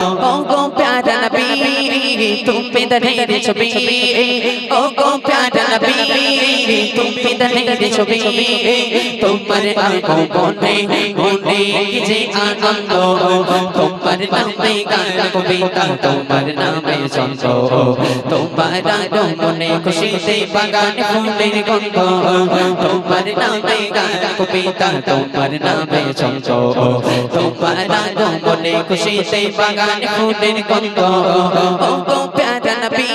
ओ गो प्यारा नबी तुम पे दलेर छवि ओ गो प्यारा नबी तुम पे दलेर छवि তোমার আঁখো বনে বনে যে আনন্দ তোমার নামে গান কবিতা তোমার নামে ছন্দ তোমার আগমনে খুশিতে বাগান ফুলের গন্ধ তোমার নামে গান কবিতা তোমার নামে ছন্দ তোমার আগমনে খুশিতে বাগান ফুলের গন্ধ ও গো প্যারা নবী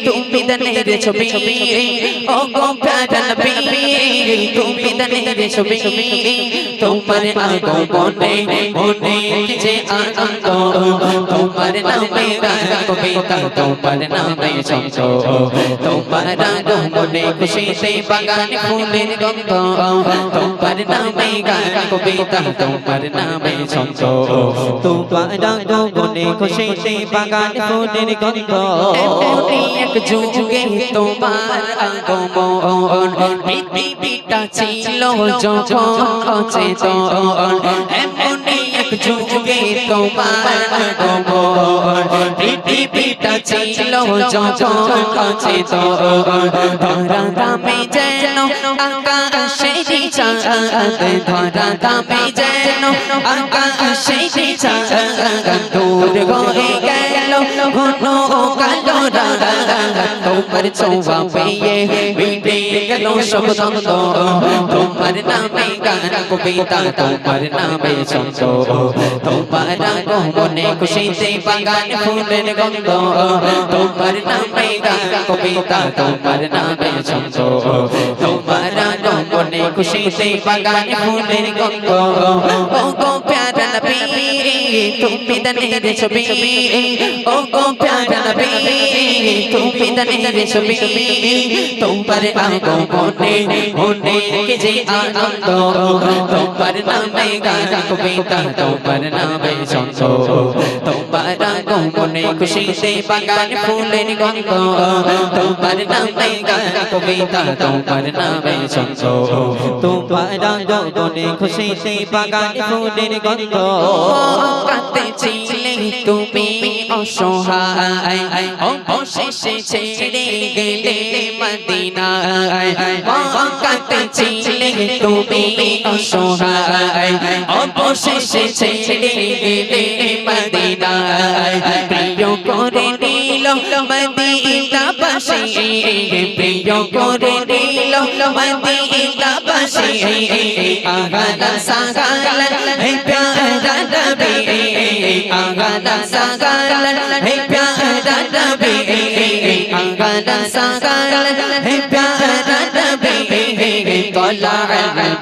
তুমি দলের ছবি ও গো প্যারা নবী তুমি দলের ছবি তোমার আগমনে মনে যে আনন্দ তোমার নামে গান কবিতা তোমার নামে ছন্দ তোমার আগমনে খুশিতে বাগান ফুলের গন্ধ তোমার নামে গান কবিতা তোমার নামে ছন্দ তোমার আগমনে খুশিতে বাগান ফুলের গন্ধ এমনি এক যুগে তোমার আগমন পৃথিবীটা ছিল যখন অচেতন এমনি এক যুগে তোমার আগমন পৃথিবীটা ছিল যখন অচেতন ধরা ধামে যেন আকাশের চাঁদ ধরা ধামে যেন আকাশের চাঁদ দূর হয়ে গেল ঘন কালো রাত তোমার ছোঁয়া পেয়ে মিটে গেল সব দ্বন্দ্ব তোমার নামে গান কবিতা তোমার নামে ছন্দ তোমার আগমনে খুশিতে বাগান ফুলের গন্ধ তোমার নামে গান কবিতা তোমার নামে ছন্দ তোমার আগমনে খুশিতে বাগান ফুলের গন্ধ ও গো প্যারা নবী তুমি দলের ছবি ও গো প্যারা নবী তুমি দলের ছবি তোমার আগমনে মনে যে আনন্দ তোমার নামে গান কবিতা তোমার নামে ছন্দ তোমার আগমনে খুশিতে বাগান ফুলের গন্ধ তোমার নামে গান কবিতা তোমার নামে ছন্দ তোমার আগমনে খুশিতে বাগান ফুলের গন্ধ কাঁদছিলে তুমি অসহায় অবশেষে ছেড়ে গেলে মদিনায় কাঁদছিলে তুমি অসহায় অবশেষে ছেড়ে গেলে মদিনায় প্রিয় করে নিল মদিনাবাসী প্রিয় করে নিল মদিনাবাসী আগানা সাগাল হে প্যারা নবী আগানা সাগাল হে প্যারা নবী আগানা সাগাল হে প্যারা নবী তলা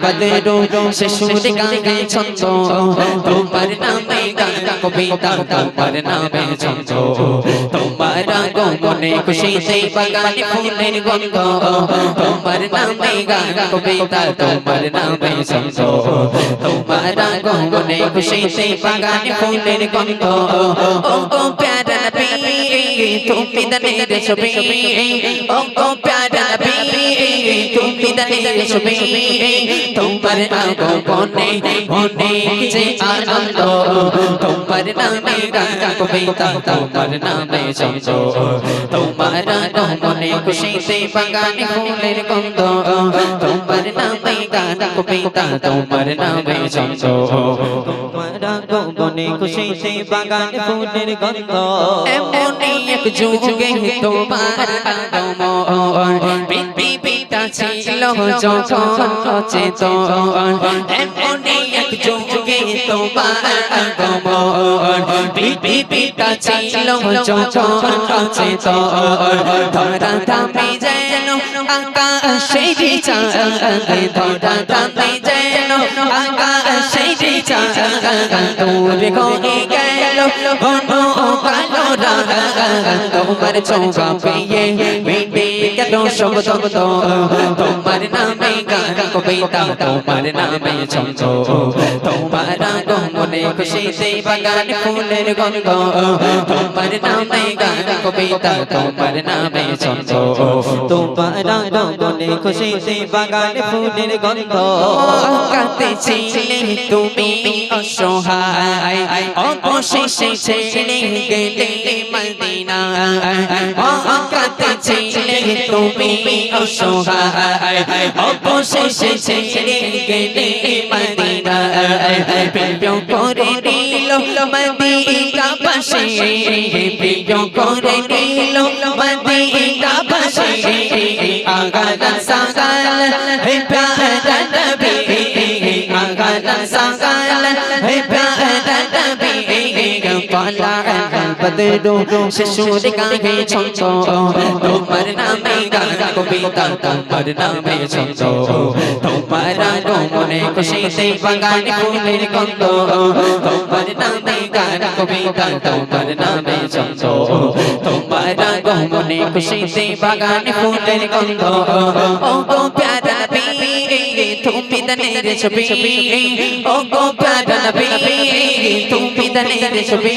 বদরু শিশুর গানে ছন্দ তোমার নামে গান কবিতা তোমার নামে ছন্দ তোমার আগমনে খুশিতে বাগান ফুলের গন্ধ তোমার নামে গান কবিতা তোমার নামে ছন্দ তোমার আগমনে খুশিতে বাগান ফুলের গন্ধ ও গো প্যারা নবী তুমি দলের ছবি ও গো প্যারা নবী তুমি দলের ছবি তোমার আগমনে মনে যে আনন্দ তোমার নামে গান কবিতা তোমার নামে ছন্দ তোমার আগমনে খুশিতে বাগান ফুলের গন্ধ তোমার নামে গান কবিতা তোমার নামে ছন্দ তোমার আগমনে খুশিতে বাগান ফুলের গন্ধ এমনি এক যুগে তোমার আগমন পৃথিবীটা ছিল যখন অচেতন এমনি এক যুগে তোমার আগমন পৃথিবীটা ছিল যখন অচেতন ধরা ধামে যেন আকাশের চাঁদ ধরা ধামে যেন আকাশের চাঁদ দূর হয়ে গেল ঘন কালো রাত তোমার ছোঁয়া পেয়ে মিটে গেল গেল সব দ্বন্দ্ব তোমার নামে গান কবিতা তোমার নামে ছন্দ তোমার আগমনে খুশিতে বাগান ফুলের গন্ধ তোমার নামে গান কবিতা তোমার নামে ছন্দ তোমার আগমনে খুশিতে বাগান ফুলের গন্ধ কাঁদছিলে তুমি অসহায় অবশেষে ছেড়ে গেলে মদিনা কাঁদছিলে তুমি অসহায় অবশেষে ছেড়ে গেলে মদিনা প্রিয় করে দিল মদিনা পাশে প্রিয় করে দিল মদিনা পাশে আগাল সাগাল হে প্যারা নবী আগাল সাগাল হে প্যারা নবী পালা বদরু শিশুর গায়ে ছন্দ তোমার নামে গান কবিতা তোমার নামে ছন্দ তোমার আগমনে খুশিতে বাগান ফুলের গন্ধ তোমার নামে গান কবিতা তোমার নামে ছন্দ তোমার আগমনে খুশিতে বাগান ফুলের গন্ধ ও গো প্যারা নবী তুমি দনের ছবি ও গো প্যারা নবী তুমি দনের ছবি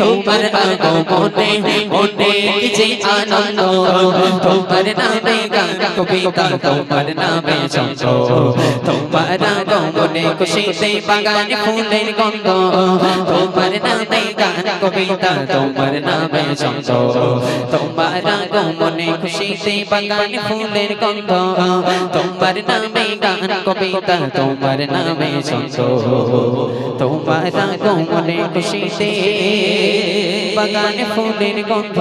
তোমার আগমনে অনেক যে আনন্দ তোমার নামে গান কবিতা তোমার নামে ছন্দ তোমার আগমনে খুশিতে বাগান ফুলের গন্ধ তোমার নামে গান কবিতা তোমার নামে ছন্দ তোমার আগমনে খুশিতে বাগান ফুলের গন্ধ তোমার নামে গান কবিতা তোমার নামে ছন্দ তোমার আগমনে খুশিতে বাগান ফুলের গন্ধ